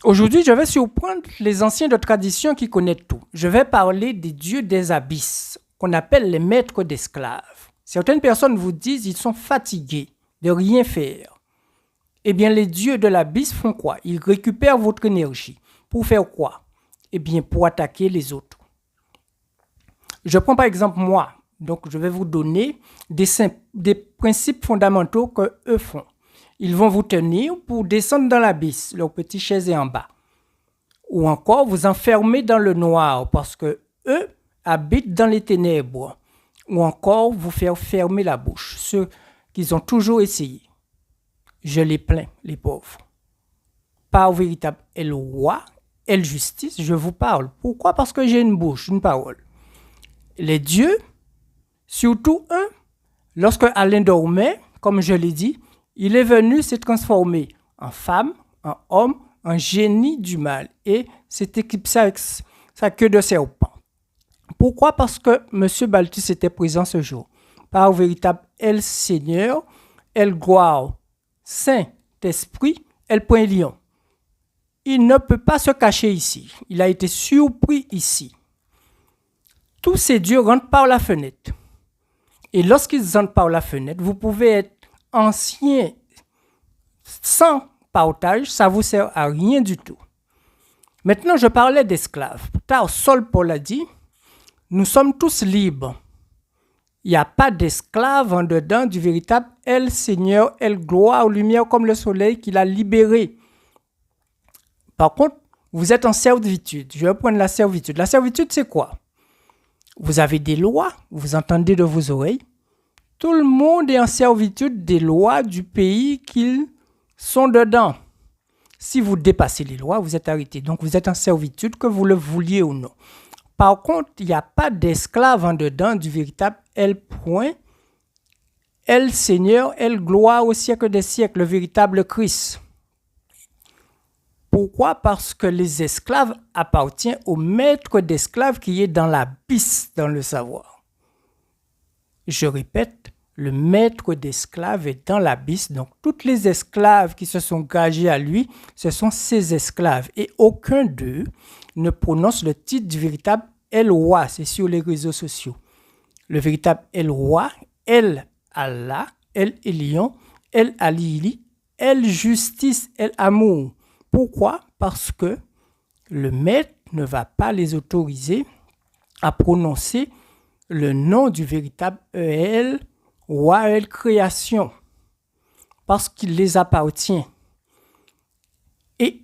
Aujourd'hui, je vais surprendre les anciens de tradition qui connaissent tout. Je vais parler des dieux des abysses, qu'on appelle les maîtres d'esclaves. Certaines personnes vous disent qu'ils sont fatigués de rien faire. Eh bien, les dieux de l'abysse font quoi? Ils récupèrent votre énergie. Pour faire quoi? Eh bien, pour attaquer les autres. Je prends par exemple moi. Donc, je vais vous donner des principes fondamentaux qu'eux font. Ils vont vous tenir pour descendre dans l'abysse. Leur petite chaise est en bas. Ou encore vous enfermer dans le noir parce que eux habitent dans les ténèbres. Ou encore vous faire fermer la bouche. Ceux qu'ils ont toujours essayé. Je les plains, les pauvres. Par véritable El Roi, El Justice, je vous parle. Pourquoi? Parce que j'ai une bouche, une parole. Les dieux, surtout un, lorsque Alain dormait, comme je l'ai dit, il est venu se transformer en femme, en homme, en génie du mal et s'est éclipsé avec sa queue de serpent. Pourquoi? Parce que M. Balthus était présent ce jour. Par véritable El Seigneur, El Gloire, Saint-Esprit, El Point Lion. Il ne peut pas se cacher ici. Il a été surpris ici. Tous ces dieux rentrent par la fenêtre. Et lorsqu'ils entrent par la fenêtre, vous pouvez être ancien sans partage, ça ne vous sert à rien du tout. Maintenant, je parlais d'esclaves. Car Saul Paul a dit, nous sommes tous libres. Il n'y a pas d'esclave en dedans du véritable El Seigneur, El Gloire, lumière comme le soleil qu'il a libéré. Par contre, vous êtes en servitude. Je vais prendre la servitude. La servitude, c'est quoi? Vous avez des lois, vous entendez de vos oreilles. Tout le monde est en servitude des lois du pays qu'ils sont dedans. Si vous dépassez les lois, vous êtes arrêté. Donc, vous êtes en servitude, que vous le vouliez ou non. Par contre, il n'y a pas d'esclave en dedans du véritable El Point, El Seigneur, El Gloire au siècle des siècles, le véritable Christ. Pourquoi? Parce que les esclaves appartiennent au maître d'esclaves qui est dans l'abysse, dans le savoir. Je répète, le maître d'esclaves est dans l'abysse. Donc, toutes les esclaves qui se sont gagés à lui, ce sont ses esclaves. Et aucun d'eux ne prononce le titre du véritable El Roi. C'est sur les réseaux sociaux. Le véritable El Roi, El Allah, El Elion, El Alili, El Justice, El Amour. Pourquoi? Parce que le maître ne va pas les autoriser à prononcer le nom du véritable El Roi, El Création, parce qu'il les appartient. Et